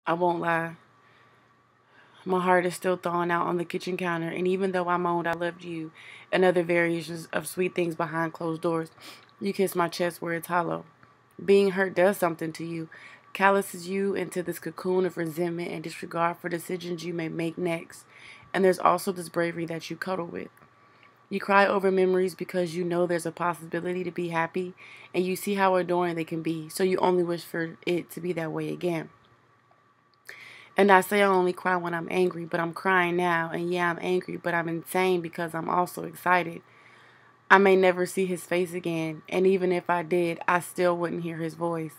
I won't lie. My heart is still thawing out on the kitchen counter, and even though I moaned I loved you and other variations of sweet things behind closed doors, you kiss my chest where it's hollow. Being hurt does something to you, calluses you into this cocoon of resentment and disregard for decisions you may make next. And there's also this bravery that you cuddle with. You cry over memories because you know there's a possibility to be happy, and you see how adoring they can be, so you only wish for it to be that way again. And I say I only cry when I'm angry, but I'm crying now, and yeah, I'm angry, but I'm insane because I'm also excited. I may never see his face again, and even if I did, I still wouldn't hear his voice.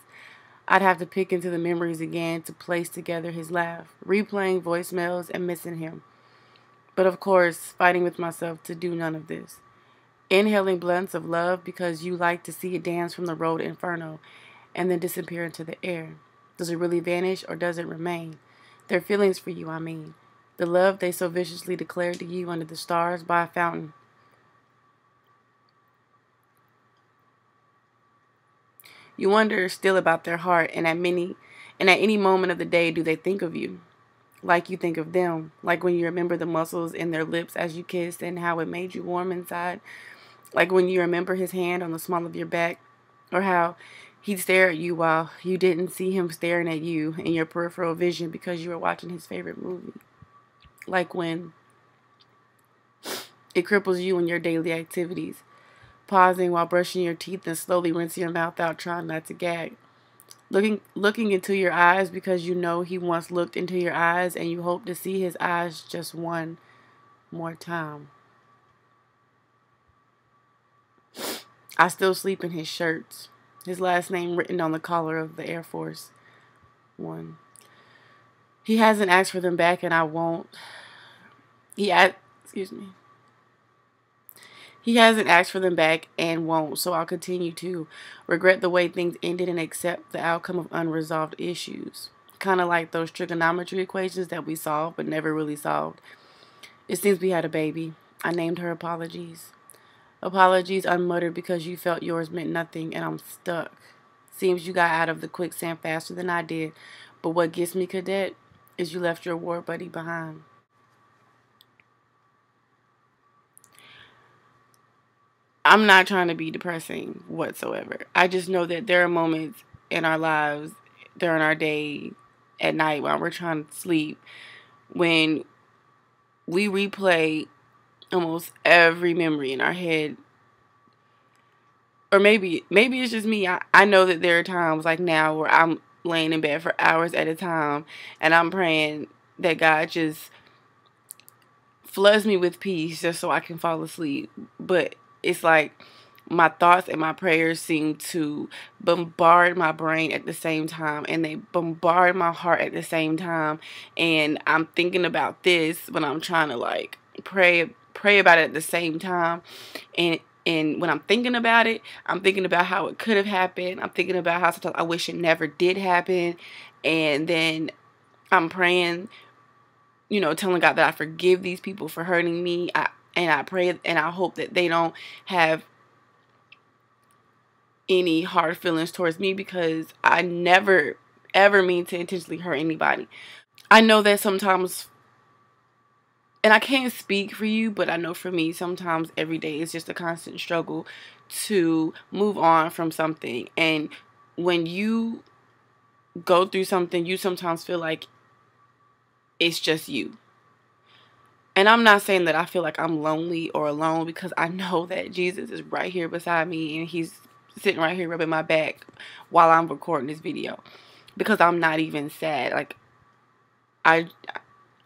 I'd have to pick into the memories again to place together his laugh, replaying voicemails and missing him. But of course, fighting with myself to do none of this. Inhaling blunts of love because you like to see it dance from the road inferno and then disappear into the air. Does it really vanish or does it remain? Their feelings for you, I mean. The love they so viciously declared to you under the stars by a fountain. You wonder still about their heart, and at any moment of the day do they think of you like you think of them, like when you remember the muscles in their lips as you kissed and how it made you warm inside, like when you remember his hand on the small of your back, or how he'd stare at you while you didn't see him staring at you in your peripheral vision because you were watching his favorite movie, like when it cripples you in your daily activities, pausing while brushing your teeth and slowly rinsing your mouth out trying not to gag. Looking into your eyes because you know he once looked into your eyes and you hope to see his eyes just one more time. I still sleep in his shirts. His last name written on the collar of the Air Force One. He hasn't asked for them back and I won't. Excuse me. He hasn't asked for them back and won't, so I'll continue to regret the way things ended and accept the outcome of unresolved issues. Kind of like those trigonometry equations that we solved but never really solved. It seems we had a baby. I named her Apologies. Apologies unmuttered because you felt yours meant nothing and I'm stuck. Seems you got out of the quicksand faster than I did, but what gets me, Cadet, is you left your war buddy behind. I'm not trying to be depressing whatsoever. I just know that there are moments in our lives, during our day, at night while we're trying to sleep, when we replay almost every memory in our head. Or maybe it's just me. I know that there are times like now where I'm laying in bed for hours at a time and I'm praying that God just floods me with peace just so I can fall asleep. But it's like my thoughts and my prayers seem to bombard my brain at the same time and they bombard my heart at the same time, and I'm thinking about this when I'm trying to like pray about it at the same time, and when I'm thinking about it, I'm thinking about how it could have happened. I'm thinking about how sometimes I wish it never did happen, and then I'm praying, telling God that I forgive these people for hurting me. And I pray and I hope that they don't have any hard feelings towards me because I never ever mean to intentionally hurt anybody. I know that sometimes, and I can't speak for you, but I know for me sometimes every day is just a constant struggle to move on from something. And when you go through something, you sometimes feel like it's just you. And I'm not saying that I feel like I'm lonely or alone because I know that Jesus is right here beside me and he's sitting right here rubbing my back while I'm recording this video, because I'm not even sad. Like I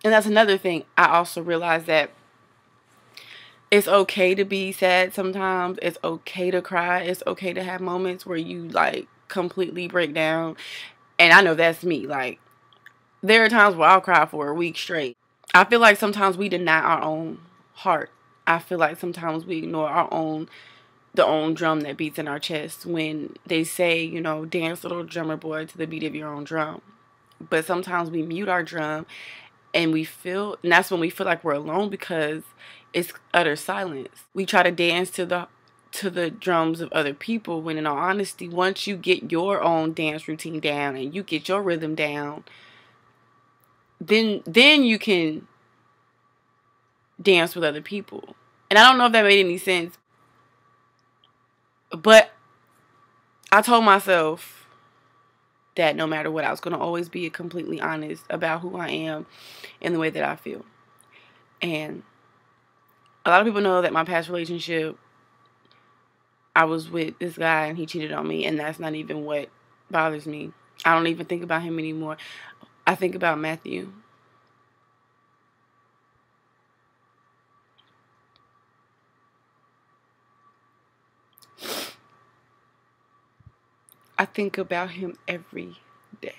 and that's another thing. I also realize that it's okay to be sad sometimes. It's okay to cry. It's okay to have moments where you like completely break down. And I know that's me. Like there are times where I'll cry for a week straight. I feel like sometimes we deny our own heart. I feel like sometimes we ignore the own drum that beats in our chest when they say, dance little drummer boy to the beat of your own drum. But sometimes we mute our drum and that's when we feel like we're alone because it's utter silence. We try to dance to the drums of other people when in all honesty, once you get your own dance routine down and you get your rhythm down, then you can dance with other people. And I don't know if that made any sense, but I told myself that no matter what, I was going to always be completely honest about who I am and the way that I feel. And a lot of people know that my past relationship, I was with this guy and he cheated on me, and that's not even what bothers me. I don't even think about him anymore. I think about Matthew. I think about him every day.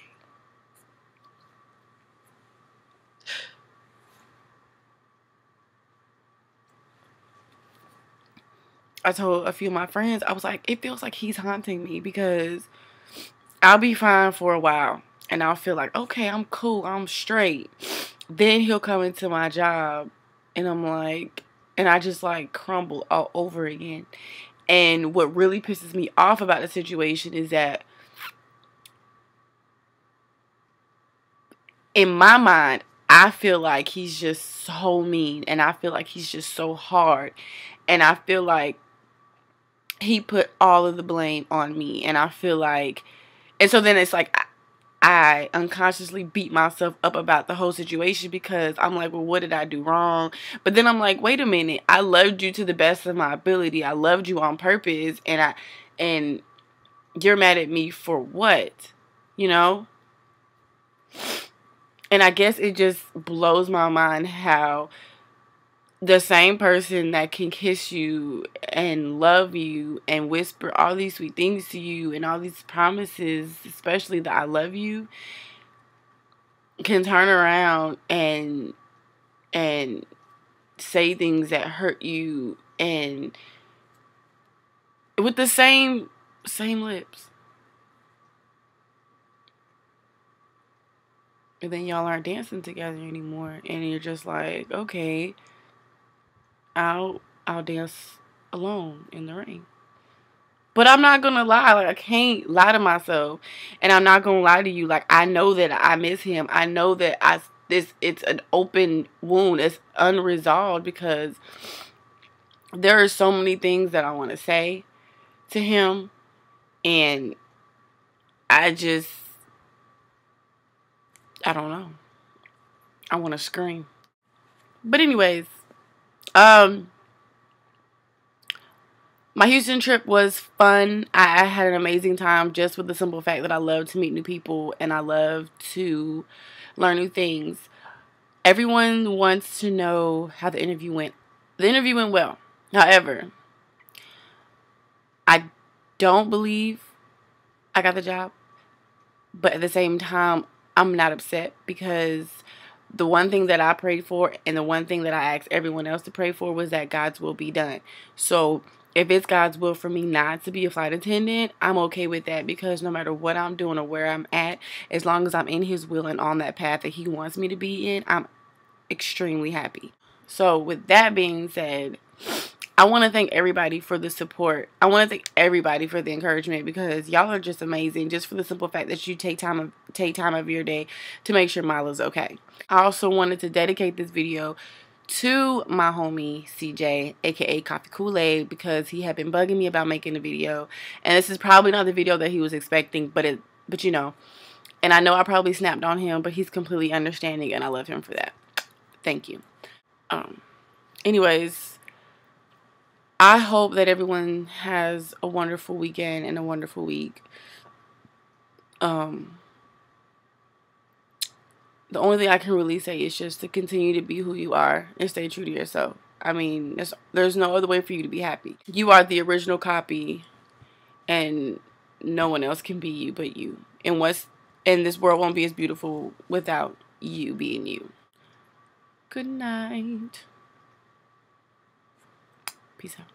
I told a few of my friends, I was like, it feels like he's haunting me, because I'll be fine for a while and I'll feel like, okay, I'm cool, I'm straight. Then he'll come into my job and I'm like, and I just like crumble all over again. And what really pisses me off about the situation is that in my mind, I feel like he's just so mean, and I feel like he's just so hard, and I feel like he put all of the blame on me, and I feel like, and so then it's like I unconsciously beat myself up about the whole situation, because I'm like, well, what did I do wrong? But then I'm like, wait a minute, I loved you to the best of my ability. I loved you on purpose, and you're mad at me for what? You know? And I guess it just blows my mind how the same person that can kiss you and love you and whisper all these sweet things to you and all these promises, especially that I love you, can turn around and say things that hurt you, and with the same lips. And then y'all aren't dancing together anymore, and you're just like, okay, I'll dance alone in the rain. But I'm not gonna lie, like, I can't lie to myself, and I'm not gonna lie to you. Like, I know that I miss him. I know that it's an open wound. It's unresolved, because there are so many things that I want to say to him, and I don't know. I want to scream. But anyways, my Houston trip was fun. I had an amazing time, just with the simple fact that I love to meet new people and I love to learn new things. Everyone wants to know how the interview went. The interview went well. However, I don't believe I got the job. But at the same time, I'm not upset, because the one thing that I prayed for and the one thing that I asked everyone else to pray for was that God's will be done. So if it's God's will for me not to be a flight attendant, I'm okay with that, because no matter what I'm doing or where I'm at, as long as I'm in His will and on that path that He wants me to be in, I'm extremely happy. So with that being said, I want to thank everybody for the support. I want to thank everybody for the encouragement, because y'all are just amazing, just for the simple fact that you take time of your day to make sure Mila's okay. I also wanted to dedicate this video to my homie CJ, aka Coffee Kool-Aid, because he had been bugging me about making a video, and this is probably not the video that he was expecting, but you know, and I know I probably snapped on him, but he's completely understanding, and I love him for that. Thank you. Anyways, I hope that everyone has a wonderful weekend and a wonderful week. The only thing I can really say is just to continue to be who you are and stay true to yourself. I mean, there's no other way for you to be happy. You are the original copy, and no one else can be you but you. And this world won't be as beautiful without you being you. Good night. Peace out.